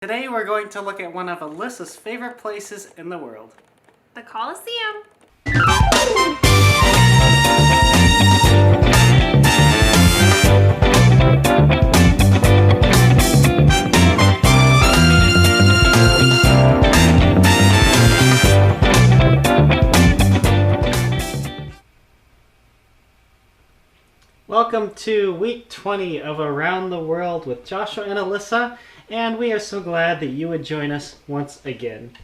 Today we're going to look at one of Alyssa's favorite places in the world. The Coliseum. Welcome to week 20 of Around the World with Joshua and Alyssa, and we are so glad that you would join us once again.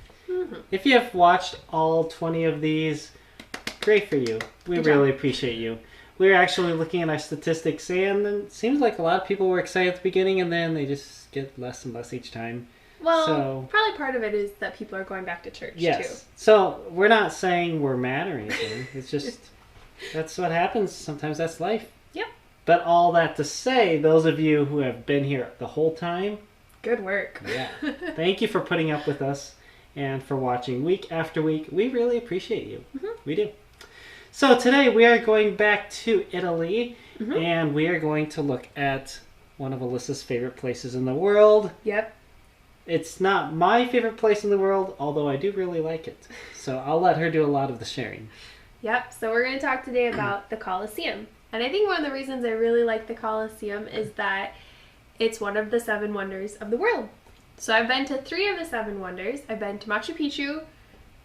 If you have watched all 20 of these, great for you. We really appreciate you. We're actually looking at our statistics, and it seems like a lot of people were excited at the beginning, and then they just get less and less each time. Well, probably part of it is that people are going back to church, too. So we're not saying we're mad or anything. It's just, that's what happens. Sometimes that's life. Yep. But all that to say, those of you who have been here the whole time, good work. Yeah. Thank you for putting up with us and for watching week after week. We really appreciate you. We do. So today we are going back to Italy, and we are going to look at one of Alyssa's favorite places in the world. Yep. It's not my favorite place in the world, although I do really like it. So I'll let her do a lot of the sharing. Yep. So we're going to talk today about the Coliseum. And I think one of the reasons I really like the Coliseum is that it's one of the 7 wonders of the world. So I've been to 3 of the 7 wonders. I've been to Machu Picchu,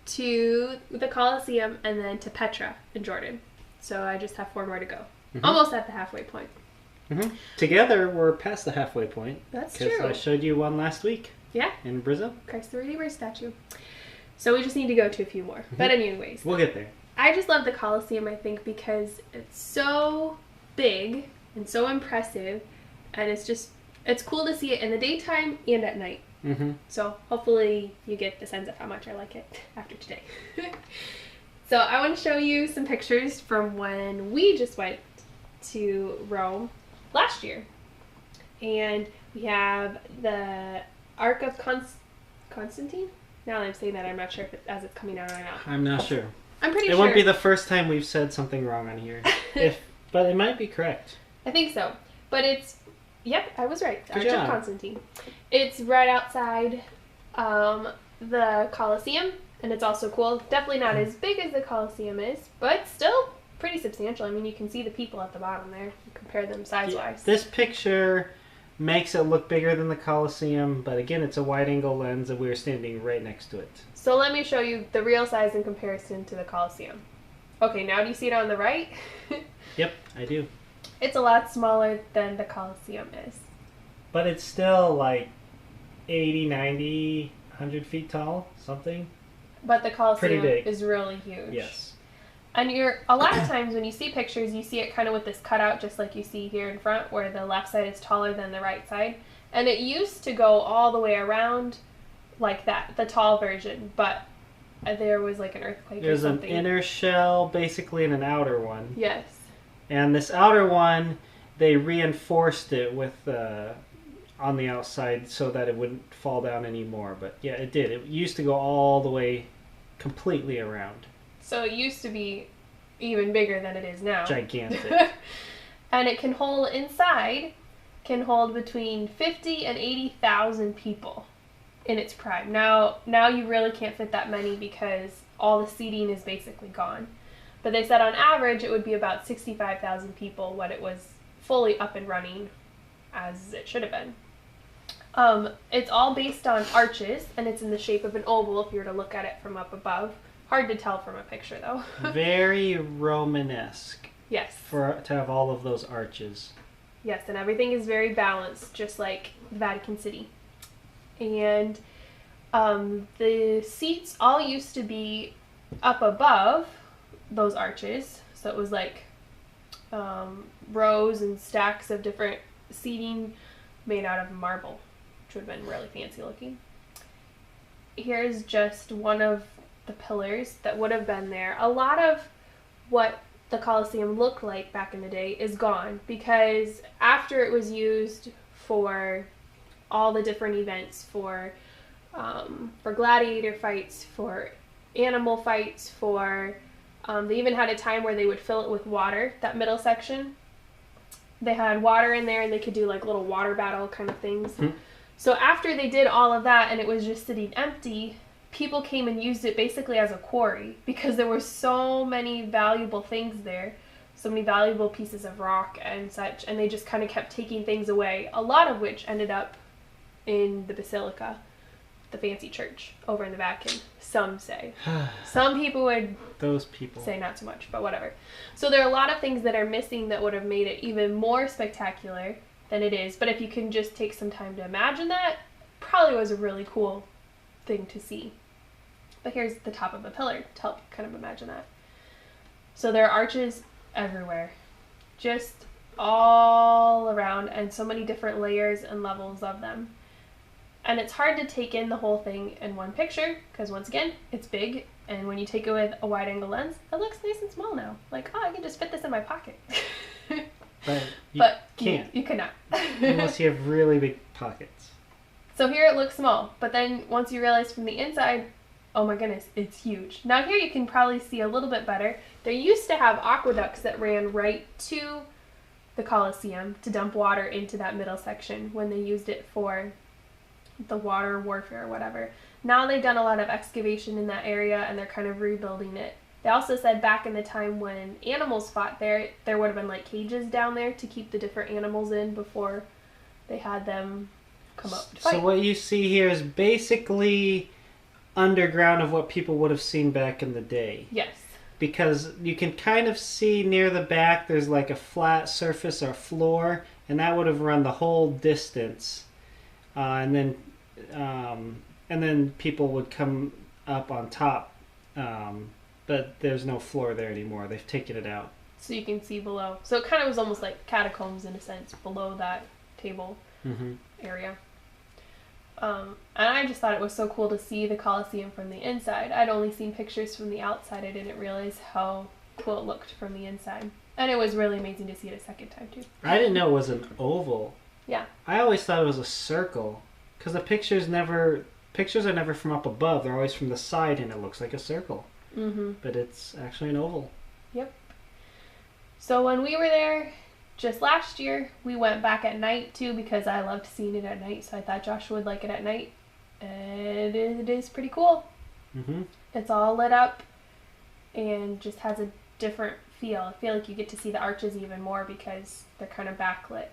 to the Coliseum, and then to Petra in Jordan. So I just have 4 more to go. Almost at the halfway point. Together, we're past the halfway point. That's true. Because I showed you one last week. Yeah. In Brazil. Christ the Redeemer statue. So we just need to go to a few more. But anyways. We'll get there. I just love the Coliseum, I think, because it's so big and so impressive. And it's cool to see it in the daytime and at night. So hopefully you get the sense of how much I like it after today. So I want to show you some pictures from when we just went to Rome last year. And we have the Ark of Constantine. Now that I'm saying that, I'm not sure if as it's coming out or not. I'm not sure. I'm pretty sure. It won't be the first time we've said something wrong on here. But it might be correct. I think so. But it's, yep, I was right. Good Arch job. of Constantine. It's right outside the Coliseum, and it's also cool. Definitely not as big as the Coliseum is, but still pretty substantial. I mean, you can see the people at the bottom there. You compare them size-wise. This picture makes it look bigger than the Coliseum, but again, it's a wide-angle lens, and we were standing right next to it. So let me show you the real size in comparison to the Coliseum. Okay, now do you see it on the right? Yep, I do. It's a lot smaller than the Coliseum is. But it's still like 80, 90, 100 feet tall, something. But the Coliseum big. is really huge. Yes. And a lot of times when you see pictures, you see it kind of with this cutout, just like you see here in front, where the left side is taller than the right side. And it used to go all the way around like that, the tall version, but there was like an earthquake or something. There's an inner shell, basically, and an outer one. Yes. And this outer one, they reinforced it with on the outside so that it wouldn't fall down anymore. But yeah, it did. It used to go all the way completely around. So it used to be even bigger than it is now. Gigantic. And it can hold between 50 and 80,000 people in its prime. Now you really can't fit that many because all the seating is basically gone. But they said on average it would be about 65,000 people when it was fully up and running as it should have been. It's all based on arches, and it's in the shape of an oval if you were to look at it from up above. Hard to tell from a picture, though. Very Romanesque. Yes. To have all of those arches. Yes, and everything is very balanced, just like the Vatican City. And the seats all used to be up above those arches. So it was like rows and stacks of different seating made out of marble, which would have been really fancy looking. Here's just one of the pillars that would have been there. A lot of what the Coliseum looked like back in the day is gone because after it was used for all the different events, for gladiator fights, for animal fights, they even had a time where they would fill it with water, that middle section. They had water in there and they could do like little water battle kind of things. So after they did all of that and it was just sitting empty, people came and used it basically as a quarry because there were so many valuable things there, so many valuable pieces of rock and such, and they just kind of kept taking things away, a lot of which ended up in the basilica, the fancy church over in the Vatican, some say. Some people would say not so much, but whatever. So there are a lot of things that are missing that would have made it even more spectacular than it is, but if you can just take some time to imagine that, probably was a really cool thing to see. But here's the top of a pillar to help you kind of imagine that. So there are arches everywhere, just all around, and so many different layers and levels of them. And it's hard to take in the whole thing in one picture, because once again, it's big, and when you take it with a wide angle lens, it looks nice and small now. Like, oh, I can just fit this in my pocket. But you can't. You cannot. Unless you have really big pockets. So here it looks small, but then once you realize from the inside, oh my goodness, it's huge. Now here you can probably see a little bit better. They used to have aqueducts that ran right to the Colosseum to dump water into that middle section when they used it for the water warfare or whatever. Now they've done a lot of excavation in that area and they're kind of rebuilding it. They also said back in the time when animals fought there would have been like cages down there to keep the different animals in before they had them come up to fight. So what you see here is basically underground of what people would have seen back in the day. Yes. Because you can kind of see near the back there's like a flat surface or floor, and that would have run the whole distance. And then people would come up on top. But there's no floor there anymore. They've taken it out. So you can see below. So it kind of was almost like catacombs in a sense below that table area. And I just thought it was so cool to see the Colosseum from the inside. I'd only seen pictures from the outside. I didn't realize how cool it looked from the inside. And it was really amazing to see it a second time too. I didn't know it was an oval. Yeah. I always thought it was a circle. Because the pictures are never from up above. They're always from the side and it looks like a circle. But it's actually an oval. Yep. So when we were there just last year, we went back at night too because I loved seeing it at night. So I thought Joshua would like it at night. And it is pretty cool. It's all lit up and just has a different feel. I feel like you get to see the arches even more because they're kind of backlit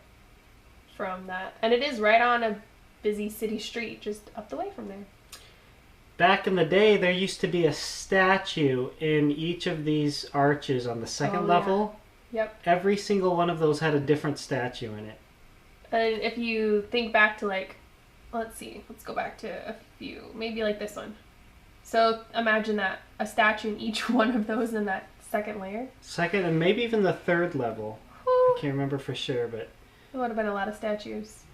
from that. And it is right on a busy city street just up the way from there. Back in the day, there used to be a statue in each of these arches on the second level. Yep. Every single one of those had a different statue in it. And if you think back to like, let's go back to a few, maybe like this one. So imagine that, a statue in each one of those in that second layer. Second and maybe even the third level. Whew. I can't remember for sure, but it would have been a lot of statues.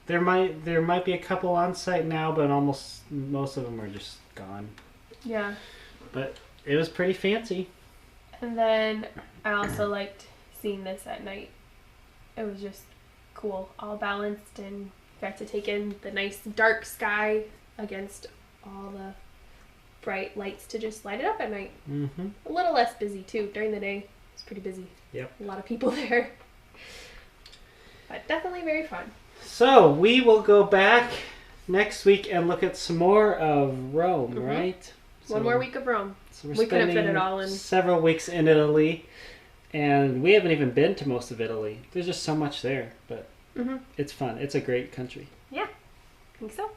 There might be a couple on site now, but most of them are just gone. Yeah. But it was pretty fancy. And then I also liked seeing this at night. It was just cool, all balanced, and got to take in the nice dark sky against all the bright lights to just light it up at night. A little less busy too. During the day, it's pretty busy. Yep. A lot of people there. But definitely very fun. So we will go back next week and look at some more of Rome, right? So, one more week of Rome. So we couldn't fit it all in. Several weeks in Italy, and we haven't even been to most of Italy. There's just so much there, but it's fun. It's a great country. Yeah, I think so.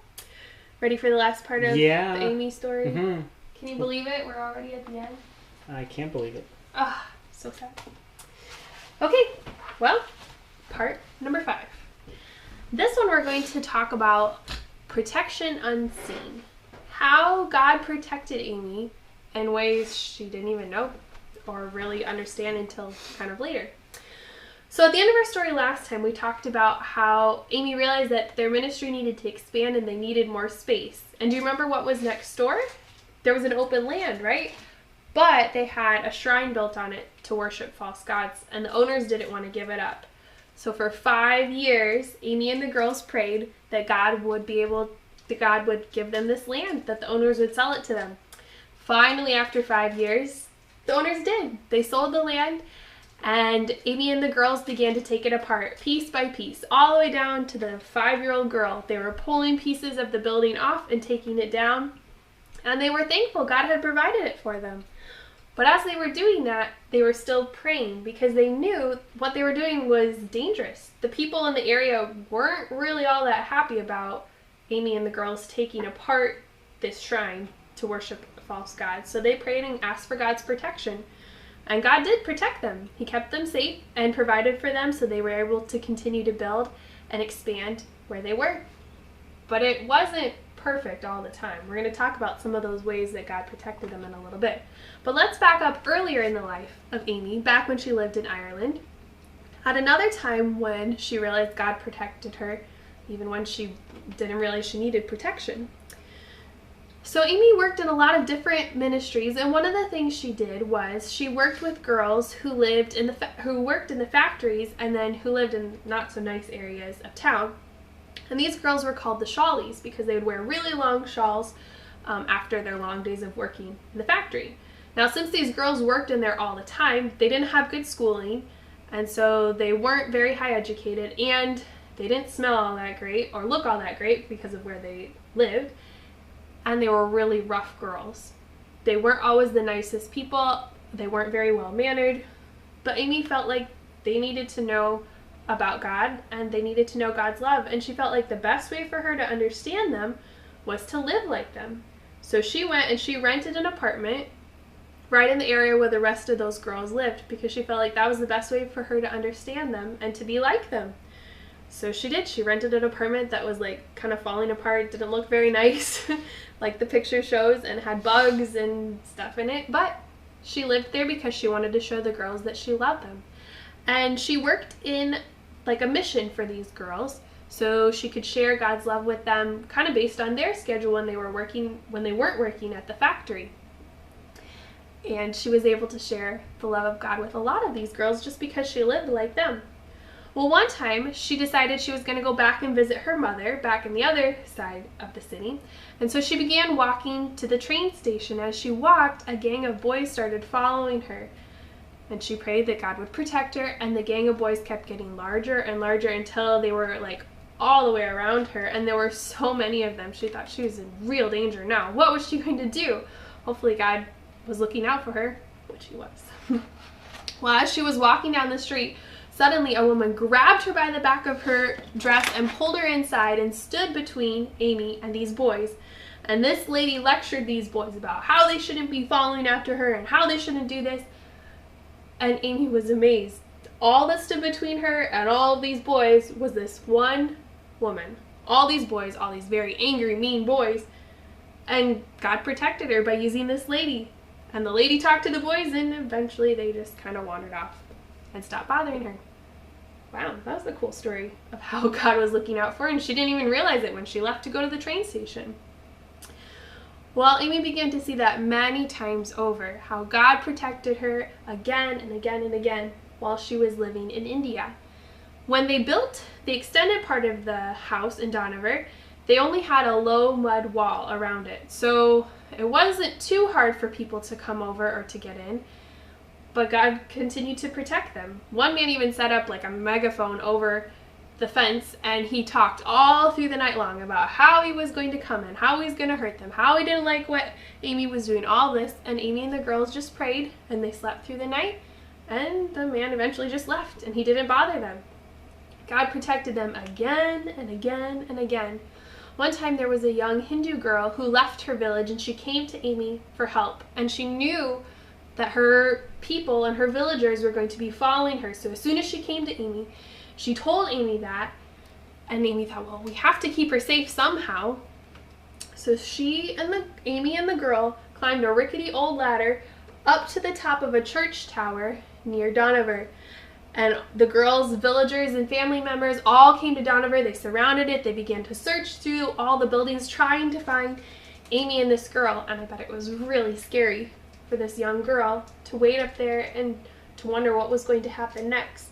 Ready for the last part of the Amy story? Can you believe it? We're already at the end. I can't believe it. Ah, so sad. Okay, well, part number 5. This one we're going to talk about protection unseen. How God protected Amy in ways she didn't even know or really understand until kind of later. So at the end of our story last time, we talked about how Amy realized that their ministry needed to expand and they needed more space. And do you remember what was next door? There was an open land, right? But they had a shrine built on it to worship false gods, and the owners didn't want to give it up. So for 5 years, Amy and the girls prayed that God would give them this land, that the owners would sell it to them. Finally, after 5 years, the owners did. They sold the land, And Amy and the girls began to take it apart piece by piece, all the way down to the 5-year-old girl. They were pulling pieces of the building off and taking it down, and they were thankful God had provided it for them. But as they were doing that, they were still praying because they knew what they were doing was dangerous. The people in the area weren't really all that happy about Amy and the girls taking apart this shrine to worship a false god. So they prayed and asked for God's protection. And God did protect them. He kept them safe and provided for them so they were able to continue to build and expand where they were. But it wasn't perfect all the time. We're going to talk about some of those ways that God protected them in a little bit. But let's back up earlier in the life of Amy, back when she lived in Ireland. At another time when she realized God protected her, even when she didn't realize she needed protection. So Amy worked in a lot of different ministries, and one of the things she did was she worked with girls who lived in who worked in the factories and then who lived in not so nice areas of town. And these girls were called the shawlies because they would wear really long shawls after their long days of working in the factory. Now, since these girls worked in there all the time, they didn't have good schooling, and so they weren't very high educated, and they didn't smell all that great or look all that great because of where they lived. And they were really rough girls. They weren't always the nicest people. They weren't very well mannered. But Amy felt like they needed to know about God and they needed to know God's love. And she felt like the best way for her to understand them was to live like them. So she went and she rented an apartment right in the area where the rest of those girls lived because she felt like that was the best way for her to understand them and to be like them. So she did. She rented an apartment that was like kind of falling apart, didn't look very nice like the picture shows, and had bugs and stuff in it. But she lived there because she wanted to show the girls that she loved them. And she worked in like a mission for these girls so she could share God's love with them kind of based on their schedule when they weren't working at the factory. And she was able to share the love of God with a lot of these girls just because she lived like them. Well, one time she decided she was going to go back and visit her mother back in the other side of the city. And so she began walking to the train station. As she walked, a gang of boys started following her. And she prayed that God would protect her, and the gang of boys kept getting larger and larger until they were like all the way around her. And there were so many of them. She thought she was in real danger now. What was she going to do? Hopefully God was looking out for her, which he was. Well, as she was walking down the street, suddenly a woman grabbed her by the back of her dress and pulled her inside and stood between Amy and these boys. And this lady lectured these boys about how they shouldn't be following after her and how they shouldn't do this. And Amy was amazed. All that stood between her and all of these boys was this one woman. All these boys, all these very angry, mean boys. And God protected her by using this lady. And the lady talked to the boys, and eventually they just kind of wandered off and stopped bothering her. Wow, that was a cool story of how God was looking out for her, and she didn't even realize it when she left to go to the train station. Well, Amy began to see that many times over, how God protected her again and again and again while she was living in India. When they built the extended part of the house in Dohnavur, they only had a low mud wall around it, so it wasn't too hard for people to come over or to get in. But God continued to protect them. One man even set up like a megaphone over the fence, and he talked all through the night long about how he was going to come in, how he was going to hurt them, how he didn't like what Amy was doing, all this. And Amy and the girls just prayed, and they slept through the night, and the man eventually just left, and he didn't bother them. God protected them again and again and again. One time there was a young Hindu girl who left her village, and she came to Amy for help, and she knew that her people and her villagers were going to be following her. So as soon as she came to Amy, she told Amy that, and Amy thought, well, we have to keep her safe somehow. So Amy and the girl climbed a rickety old ladder up to the top of a church tower near Dohnavur. And the girls, villagers, and family members all came to Dohnavur. They surrounded it. They began to search through all the buildings trying to find Amy and this girl. And I bet it was really scary for this young girl to wait up there and to wonder what was going to happen next.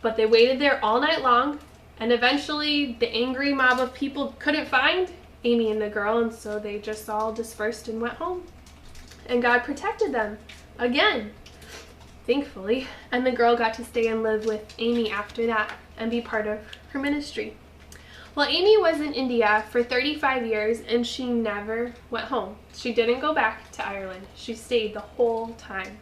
But they waited there all night long, and eventually the angry mob of people couldn't find Amy and the girl, and so they just all dispersed and went home. And God protected them again. thankfully. And the girl got to stay and live with Amy after that and be part of her ministry. Well, Amy was in India for 35 years and she never went home. She didn't go back to Ireland. She stayed the whole time.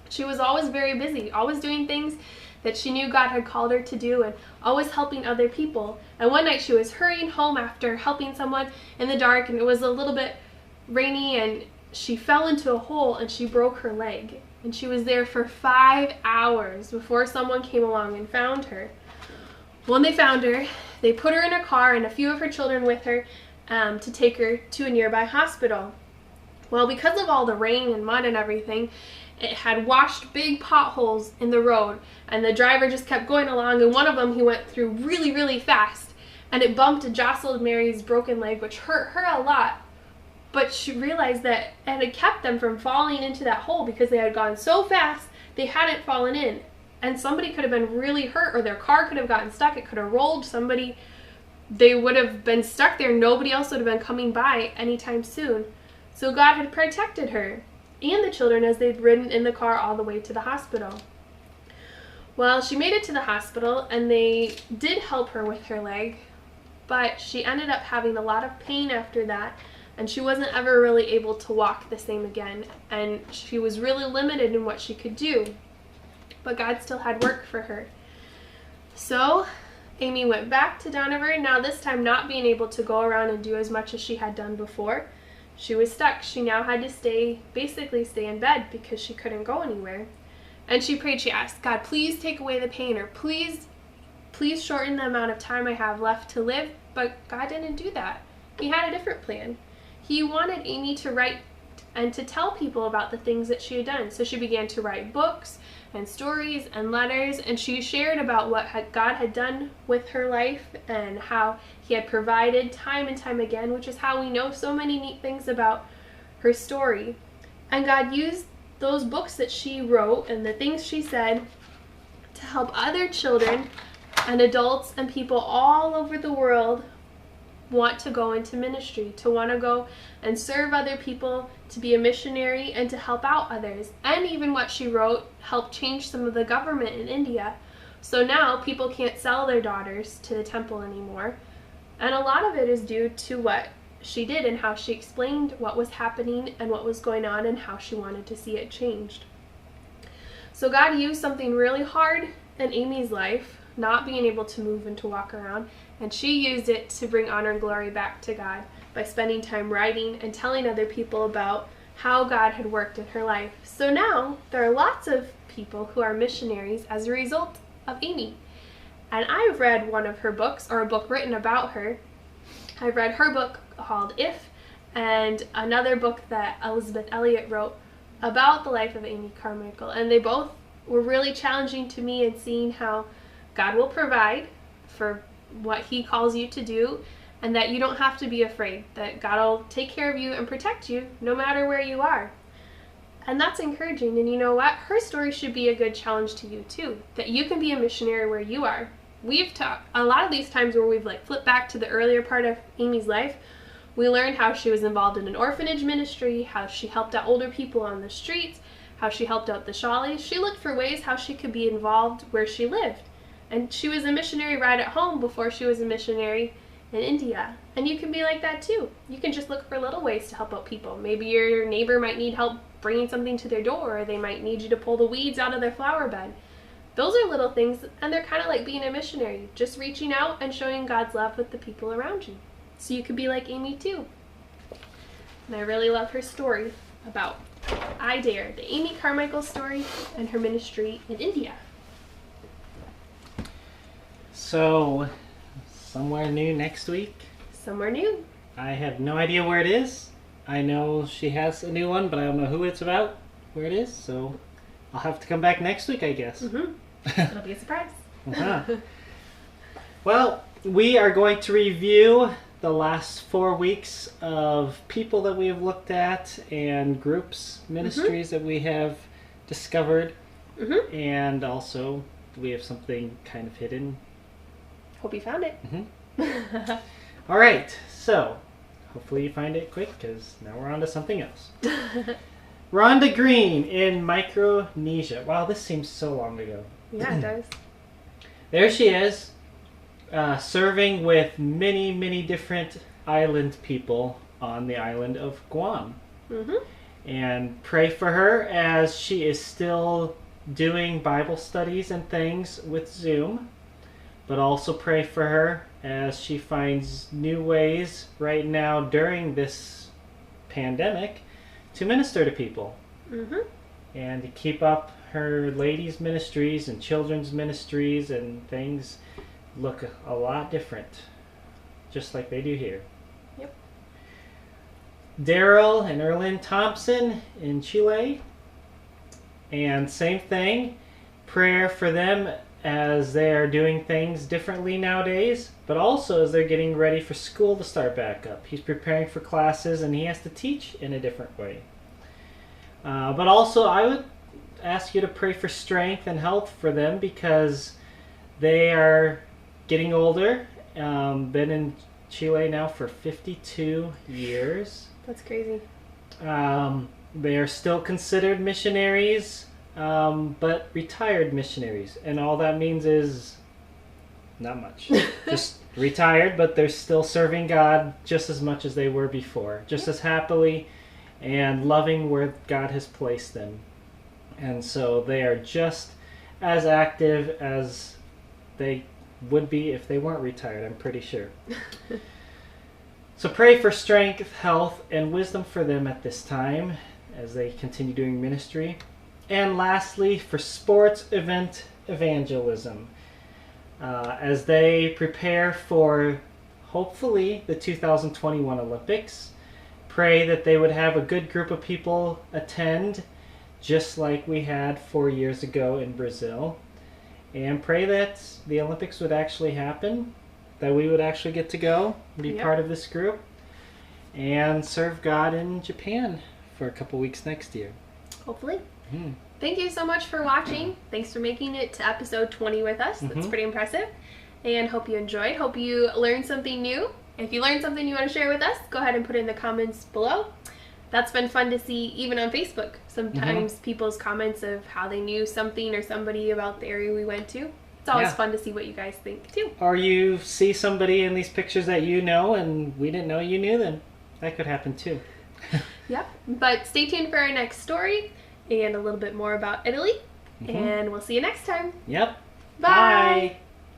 She was always very busy, always doing things that she knew God had called her to do and always helping other people. And one night she was hurrying home after helping someone in the dark, and it was a little bit rainy, and she fell into a hole and she broke her leg. And she was there for 5 hours before someone came along and found her. When they found her, they put her in a car and a few of her children with her to take her to a nearby hospital. Well, because of all the rain and mud and everything, it had washed big potholes in the road, and the driver just kept going along, and one of them he went through really, really fast, and it bumped and jostled Mary's broken leg, which hurt her a lot. But she realized that it had kept them from falling into that hole because they had gone so fast they hadn't fallen in. And somebody could have been really hurt, or their car could have gotten stuck. It could have rolled somebody. They would have been stuck there. Nobody else would have been coming by anytime soon. So God had protected her and the children as they'd ridden in the car all the way to the hospital. Well, she made it to the hospital and they did help her with her leg, but she ended up having a lot of pain after that, and she wasn't ever really able to walk the same again, and she was really limited in what she could do. But God still had work for her. So Amy went back to Dohnavur, now this time not being able to go around and do as much as she had done before. She was stuck. She now had to basically stay in bed because she couldn't go anywhere. And she prayed, she asked, God, please take away the pain, or please shorten the amount of time I have left to live. But God didn't do that. He had a different plan. He wanted Amy to write and to tell people about the things that she had done. So she began to write books and stories and letters, and she shared about what God had done with her life and how he had provided time and time again, which is how we know so many neat things about her story. And God used those books that she wrote and the things she said to help other children and adults and people all over the world want to go into ministry, to want to go and serve other people, to be a missionary, and to help out others. And even what she wrote helped change some of the government in India. So now people can't sell their daughters to the temple anymore. And a lot of it is due to what she did and how she explained what was happening and what was going on and how she wanted to see it changed. So God used something really hard in Amy's life, not being able to move and to walk around, and she used it to bring honor and glory back to God by spending time writing and telling other people about how God had worked in her life. So now there are lots of people who are missionaries as a result of Amy. And I've read one of her books, or a book written about her. I've read her book called If, and another book that Elizabeth Elliot wrote about the life of Amy Carmichael. And they both were really challenging to me in seeing how God will provide for what he calls you to do, and that you don't have to be afraid, that God will take care of you and protect you no matter where you are. And that's encouraging. And you know what? Her story should be a good challenge to you too, that you can be a missionary where you are. We've talked a lot of these times where we've flipped back to the earlier part of Amy's life. We learned how she was involved in an orphanage ministry, how she helped out older people on the streets, how she helped out the Shawleys. She looked for ways how she could be involved where she lived. And she was a missionary right at home before she was a missionary in India. And you can be like that too. You can just look for little ways to help out people. Maybe your neighbor might need help bringing something to their door, or they might need you to pull the weeds out of their flower bed. Those are little things, and they're kind of like being a missionary, just reaching out and showing God's love with the people around you. So you could be like Amy too. And I really love her story about I Dare, the Amy Carmichael story and her ministry in India. So, somewhere new next week? Somewhere new. I have no idea where it is. I know she has a new one, but I don't know who it's about, where it is, so I'll have to come back next week, I guess. Mm-hmm. It'll be a surprise. Uh-huh. Well, we are going to review the last 4 weeks of people that we have looked at and groups, ministries that we have discovered, and also we have something kind of hidden. Hope you found it. All right, so hopefully you find it quick, because now we're on to something else. Rhonda Green in Micronesia. Wow, this seems so long ago. Yeah, it does. There she is, serving with many, many different island people on the island of Guam. Mm-hmm. And pray for her as she is still doing Bible studies and things with Zoom. But also pray for her as she finds new ways right now during this pandemic to minister to people. Mm-hmm. And to keep up her ladies' ministries and children's ministries, and things look a lot different, just like they do here. Yep. Daryl and Earlynne Thompson in Chile. And same thing, prayer for them as they are doing things differently nowadays, but also as they're getting ready for school to start back up. He's preparing for classes and he has to teach in a different way. But also I would ask you to pray for strength and health for them, because they are getting older. Been in Chile now for 52 years. That's crazy. They are still considered missionaries, but retired missionaries. And all that means is not much. Just retired, but they're still serving God just as much as they were before. Just as happily and loving where God has placed them. And so they are just as active as they would be if they weren't retired, I'm pretty sure. So pray for strength, health, and wisdom for them at this time as they continue doing ministry. And lastly, for sports event evangelism, as they prepare for, hopefully, the 2021 Olympics. Pray that they would have a good group of people attend, just like we had 4 years ago in Brazil. And pray that the Olympics would actually happen, that we would actually get to go and be part of this group, and serve God in Japan for a couple weeks next year. Hopefully. Thank you so much for watching. Thanks for making it to episode 20 with us. That's pretty impressive. And hope you enjoyed. Hope you learned something new. If you learned something you want to share with us, go ahead and put it in the comments below. That's been fun to see even on Facebook. Sometimes people's comments of how they knew something or somebody about the area we went to. It's always fun to see what you guys think too. Or you see somebody in these pictures that you know and we didn't know you knew them. That could happen too. Yep. But stay tuned for our next story and a little bit more about Italy. And we'll see you next time. Yep. Bye. Bye.